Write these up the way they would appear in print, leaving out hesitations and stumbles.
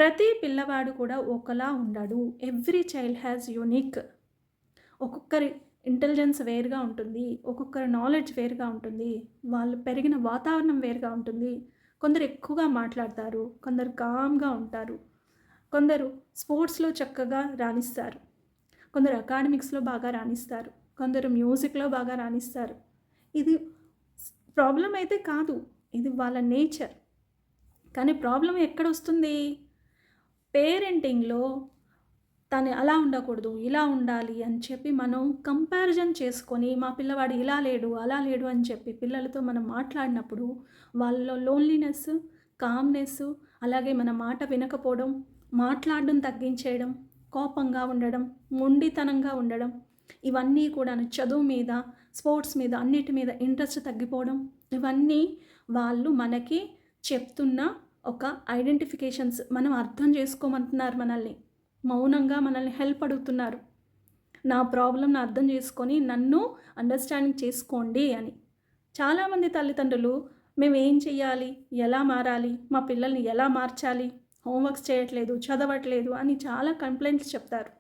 ప్రతి పిల్లవాడు కూడా ఒకలా ఉండడు. Every child has unique. ఒక్కొక్కరి ఇంటెలిజెన్స్ వేరుగా ఉంటుంది. ఒక్కొక్కరి నాలెడ్జ్ వేరుగా ఉంటుంది. వాళ్ళు పెరిగిన వాతావరణం వేరుగా ఉంటుంది. కొందరు ఎక్కువగా మాట్లాడతారు. కొందరు కామ్‌గా ఉంటారు. కొందరు స్పోర్ట్స్‌లో చక్కగా రాణిస్తారు. కొందరు అకాడమిక్స్‌లో బాగా రాణిస్తారు. కొందరు మ్యూజిక్‌లో బాగా రాణిస్తారు. ఇది ప్రాబ్లమ్ అయితే కాదు. ఇది వాళ్ళ నేచర్. కానీ ప్రాబ్లమ్ ఎక్కడొస్తుంది? పేరెంటింగ్‌లో తను అలా ఉండకూడదు, ఇలా ఉండాలి అని చెప్పి మనం కంపారిజన్ చేసుకొని, మా పిల్లవాడు ఇలా లేడు, అలా లేడు అని చెప్పి పిల్లలతో మనం మాట్లాడినప్పుడు వాళ్ళలో లోన్లీనెస్, కామ్‌నెస్, అలాగే మన మాట వినకపోవడం, మాట్లాడడం తగ్గించేయడం, కోపంగా ఉండడం, మొండితనంగా ఉండడం, ఇవన్నీ కూడాను చదువు మీద, స్పోర్ట్స్ మీద, అన్నిటి మీద ఇంట్రెస్ట్ తగ్గిపోవడం, ఇవన్నీ వాళ్ళు మనకి చెప్తున్న ఒక ఐడెంటిఫికేషన్స్. మనం అర్థం చేసుకోమంటున్నారు మనల్ని. మౌనంగా మనల్ని హెల్ప్ అడుగుతున్నారు. నా ప్రాబ్లమ్‌ని అర్థం చేసుకొని నన్ను అండర్‌స్టాండింగ్ చేసుకోండి అని. చాలామంది తల్లిదండ్రులు మేమేం చెయ్యాలి? ఎలా మారాలి? మా పిల్లల్ని ఎలా మార్చాలి? హోంవర్క్స్ చేయట్లేదు, చదవట్లేదు అని చాలా కంప్లెయింట్స్ చెప్తారు.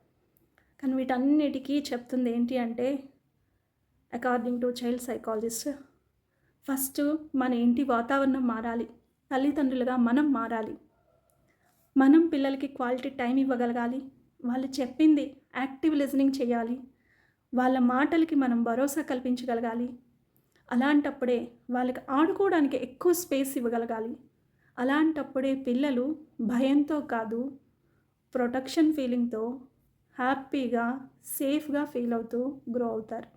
కానీ వీటన్నిటికీ చెప్తుంది ఏంటి అంటే, according to child psychologist, first మన ఇంటి వాతావరణం మారాలి. తల్లిదండ్రులుగా మనం మారాలి. మనం పిల్లలకి క్వాలిటీ టైం ఇవ్వగలగాలి. వాళ్ళు చెప్పింది యాక్టివ్ లిజనింగ్ చేయాలి. వాళ్ళ మాటలకి మనం భరోసా కల్పించగలగాలి. అలాంటప్పుడే వాళ్ళకి ఆడుకోవడానికి ఎక్కువ స్పేస్ ఇవ్వగలగాలి. అలాంటప్పుడే పిల్లలు భయంతో కాదు, ప్రొటెక్షన్ ఫీలింగ్‌తో హ్యాపీగా, సేఫ్‌గా ఫీల్ అవుతూ గ్రో అవుతారు.